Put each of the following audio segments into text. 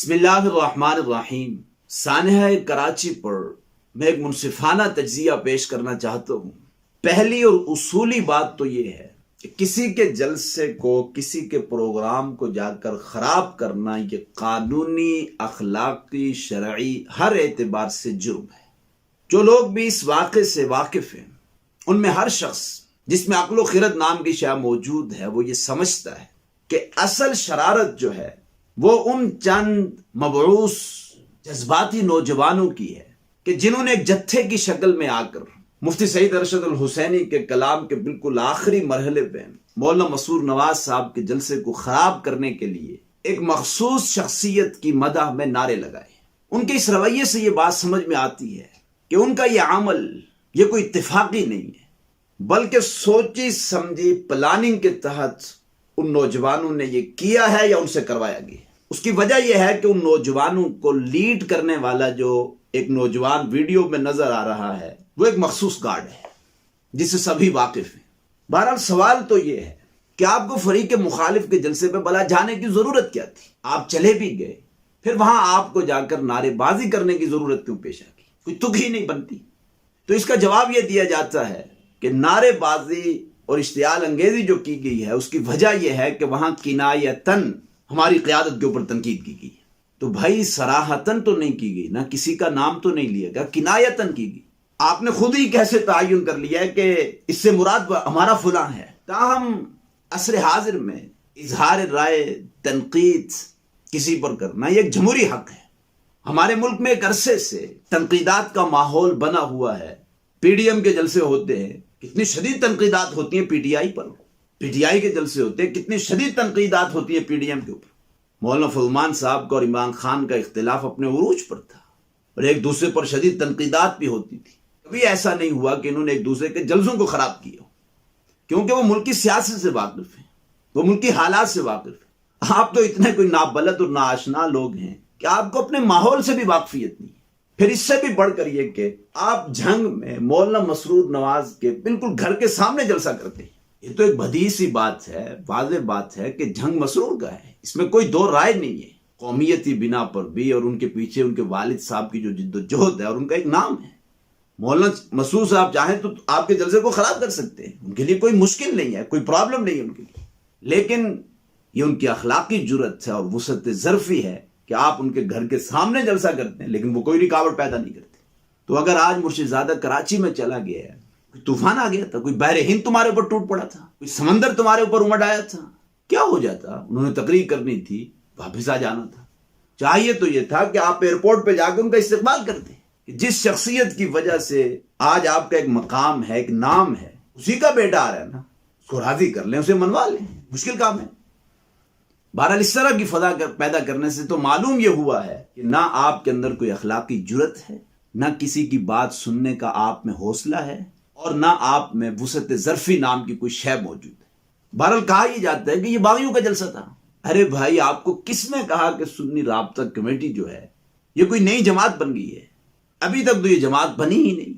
بسم اللہ الرحمن الرحیم۔ سانحہ کراچی پر میں ایک منصفانہ تجزیہ پیش کرنا چاہتا ہوں۔ پہلی اور اصولی بات تو یہ ہے کہ کسی کے جلسے کو، کسی کے پروگرام کو جا کر خراب کرنا یہ قانونی، اخلاقی، شرعی ہر اعتبار سے جرم ہے۔ جو لوگ بھی اس واقعے سے واقف ہیں ان میں ہر شخص جس میں عقل و خرد نام کی شے موجود ہے وہ یہ سمجھتا ہے کہ اصل شرارت جو ہے وہ ان چند مبعوث جذباتی نوجوانوں کی ہے کہ جنہوں نے ایک جتھے کی شکل میں آ کر مفتی سعید ارشد الحسینی کے کلام کے بالکل آخری مرحلے پہ مولانا مسرور نواز صاحب کے جلسے کو خراب کرنے کے لیے ایک مخصوص شخصیت کی مدح میں نعرے لگائے۔ ان کے اس رویے سے یہ بات سمجھ میں آتی ہے کہ ان کا یہ عمل یہ کوئی اتفاقی نہیں ہے، بلکہ سوچی سمجھی پلاننگ کے تحت ان نوجوانوں نے یہ کیا ہے یا ان سے کروایا گیا۔ اس کی وجہ یہ ہے کہ ان نوجوانوں کو لیڈ کرنے والا جو ایک نوجوان ویڈیو میں نظر آ رہا ہے وہ ایک مخصوص گارڈ ہے جس سے سبھی واقف ہیں۔ بہرحال سوال تو یہ ہے کہ آپ کو فریق مخالف کے جلسے پہ بلا جانے کی ضرورت کیا تھی؟ آپ چلے بھی گئے، پھر وہاں آپ کو جا کر نعرے بازی کرنے کی ضرورت کیوں پیش آ گئی؟ کوئی تک ہی نہیں بنتی۔ تو اس کا جواب یہ دیا جاتا ہے کہ نعرے بازی اور اشتعال انگیزی جو کی گئی ہے اس کی وجہ یہ ہے کہ وہاں کنایتاً ہماری قیادت کے اوپر تنقید کی گئی۔ تو بھائی صراحتاً تو نہیں کی گئی، نہ کسی کا نام تو نہیں لیا گیا، کنایتاً کی گئی۔ آپ نے خود ہی کیسے تعین کر لیا ہے کہ اس سے مراد ہمارا فلاں ہے؟ تاہم عصر حاضر میں اظہار رائے، تنقید کسی پر کرنا یہ ایک جمہوری حق ہے۔ ہمارے ملک میں ایک عرصے سے تنقیدات کا ماحول بنا ہوا ہے۔ پی ڈی ایم کے جلسے ہوتے ہیں، کتنی شدید تنقیدات ہوتی ہیں P T I per. P T I کے جلسے ہوتے ہیں، کتنی شدید تنقیدات ہوتی ہیں پی ڈی ایم کے اوپر۔ مولانا فضلمان صاحب کا اور عمران خان کا اختلاف اپنے عروج پر تھا اور ایک دوسرے پر شدید تنقیدات بھی ہوتی تھی۔ کبھی ایسا نہیں ہوا کہ انہوں نے ایک دوسرے کے جلسوں کو خراب کیا ہو، کیونکہ وہ ملکی سیاست سے واقف ہیں، وہ ملکی حالات سے واقف ہیں۔ آپ تو اتنے کوئی نابلد اور ناآشنا لوگ ہیں کہ آپ کو اپنے ماحول سے بھی واقفیت نہیں ہے۔ پھر اس سے بھی بڑھ کر یہ کہ آپ جھنگ میں مولانا مسرور نواز کے بالکل گھر کے سامنے جلسہ کرتے ہیں۔ یہ تو ایک بدیہی سی بات ہے، واضح بات ہے کہ جھنگ مسرور کا ہے، اس میں کوئی دو رائے نہیں ہے۔ قومیتی بنا پر بھی اور ان کے پیچھے ان کے والد صاحب کی جو جد و جہد ہے اور ان کا ایک نام ہے۔ مولانا مسرور صاحب چاہیں تو آپ کے جلسے کو خراب کر سکتے ہیں، ان کے لیے کوئی مشکل نہیں ہے، کوئی پرابلم نہیں ہے ان کے لیے، لیکن یہ ان کی اخلاقی جرأت ہے اور وسعت ظرفی ہے کہ آپ ان کے گھر کے سامنے جلسہ کرتے ہیں لیکن وہ کوئی رکاوٹ پیدا نہیں کرتے۔ تو اگر آج مرشد زادہ کراچی میں چلا گیا ہے، کوئی طوفان آ گیا تھا، کوئی بحر ہند تمہارے اوپر ٹوٹ پڑا تھا، کوئی سمندر تمہارے اوپر امڈ آیا تھا، کیا ہو جاتا؟ انہوں نے تقریر کرنی تھی، واپس آ جانا تھا۔ چاہیے تو یہ تھا کہ آپ ایئرپورٹ پہ جا کے ان کا استقبال کرتے کہ جس شخصیت کی وجہ سے آج آپ کا ایک مقام ہے، ایک نام ہے، اسی کا بیٹا آ رہا ہے نا، اس کو راضی کر لیں، اسے منوا لیں، مشکل کام ہے۔ بہرحال اس طرح کی فضا پیدا کرنے سے تو معلوم یہ ہوا ہے کہ نہ آپ کے اندر کوئی اخلاقی جرأت ہے، نہ کسی کی بات سننے کا آپ میں حوصلہ ہے، اور نہ آپ میں وسعت ظرفی نام کی کوئی شے موجود ہے۔ بہرحال کہا یہ جاتا ہے کہ یہ باغیوں کا جلسہ تھا۔ ارے بھائی، آپ کو کس نے کہا کہ سنی رابطہ کمیٹی جو ہے یہ کوئی نئی جماعت بن گئی ہے؟ ابھی تک تو یہ جماعت بنی ہی نہیں۔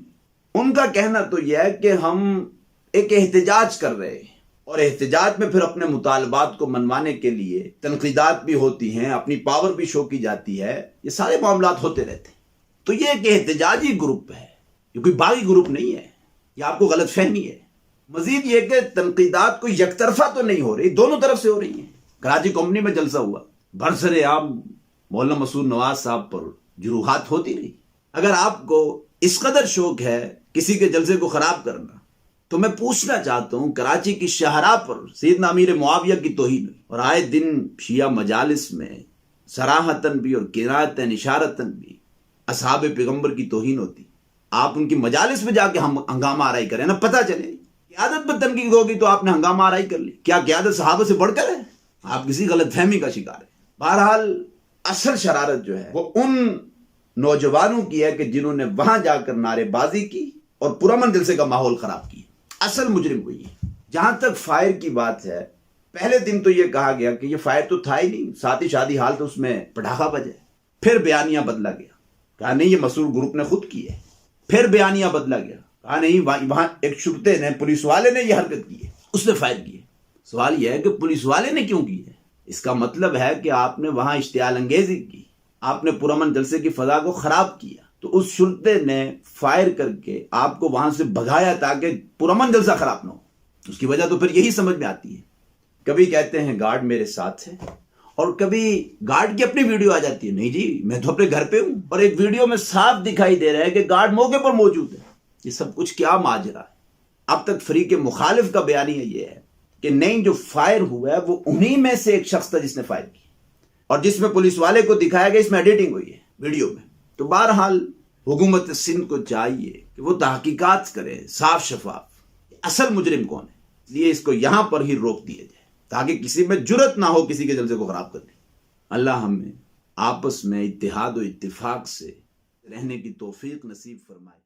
ان کا کہنا تو یہ ہے کہ ہم ایک احتجاج کر رہے ہیں، اور احتجاج میں پھر اپنے مطالبات کو منوانے کے لیے تنقیدات بھی ہوتی ہیں، اپنی پاور بھی شو کی جاتی ہے، یہ سارے معاملات ہوتے رہتے ہیں۔ تو یہ ایک احتجاجی گروپ ہے، یہ کوئی باغی گروپ نہیں ہے، یہ آپ کو غلط فہمی ہے۔ مزید یہ کہ تنقیدات کوئی یک طرفہ تو نہیں ہو رہی، دونوں طرف سے ہو رہی ہیں۔ کراچی کمپنی میں جلسہ ہوا، برسر عام مولانا مسرور نواز صاحب پر جروحات ہوتی رہی۔ اگر آپ کو اس قدر شوق ہے کسی کے جلسے کو خراب کرنا تو میں پوچھنا چاہتا ہوں، کراچی کی شاہراہ پر سیدنا امیر معاویہ کی توہین اور آئے دن شیعہ مجالس میں صراحتاً بھی اور کنایتاً اشارتاً بھی اصحاب پیغمبر کی توہین ہوتی، آپ ان کی مجالس میں جا کے ہم ہنگامہ آرائی کریں نا، پتہ چلے قیادت پر تنقید ہوگی تو آپ نے ہنگامہ آرائی کر لی، کیا قیادت صحابہ سے بڑھ کر ہے؟ آپ کسی غلط فہمی کا شکار ہے۔ بہرحال اصل شرارت جو ہے وہ ان نوجوانوں کی ہے کہ جنہوں نے وہاں جا کر نعرے بازی کی اور پرامن جلسے کا ماحول خراب کیا۔ اصل مجرم وہی ہے۔ جہاں تک فائر کی بات ہے، پہلے دن تو یہ کہا گیا کہ یہ فائر تو تھا ہی نہیں، ساتھ ہی شادی حال تو اس میں پٹاخہ بجے۔ پھر بیانیہ بدلا گیا، کہا نہیں یہ مسرور گروپ نے خود کی ہے۔ پھر بیانیہ بدلا گیا، کہا نہیں وہاں ایک شرطے نے، پولیس والے نے یہ حرکت کی ہے، اس نے فائر کی ہے۔ سوال یہ ہے کہ پولیس والے نے کیوں کی ہے؟ اس کا مطلب ہے کہ آپ نے وہاں اشتعال انگیزی کی، آپ نے پرامن جلسے کی فضا کو خراب کیا تو اس شرطے نے فائر کر کے آپ کو وہاں سے بھگایا تاکہ پرامن جلسہ خراب نہ ہو. اس کی وجہ تو پھر یہی سمجھ میں آتی ہے. کبھی کہتے ہیں گارڈ میرے ساتھ ہے اور کبھی گارڈ کی اپنی ویڈیو آ جاتی ہے. نہیں جی میں تو اپنے گھر پہ ہوں اور ایک ویڈیو میں صاف دکھائی دے رہا ہے کہ گارڈ موقع پر موجود ہے. یہ سب کچھ کیا ماجرا ہے؟ اب تک فریق مخالف کا بیانیہ یہ ہے کہ نہیں جو فائر ہوا ہے وہ انہی میں سے ایک شخص تھا جس نے فائر کی اور جس میں پولیس والے کو دکھایا گیا اس میں ایڈیٹنگ ہوئی ہے ویڈیو میں. تو بہرحال حکومت سندھ کو چاہیے کہ وہ تحقیقات کرے صاف شفاف اصل مجرم کون ہے. اس لیے اس کو یہاں پر ہی روک دیا جائے تاکہ کسی میں جرت نہ ہو کسی کے جلسے کو خراب کرنے. اللہ ہمیں آپس میں اتحاد و اتفاق سے رہنے کی توفیق نصیب فرمائے.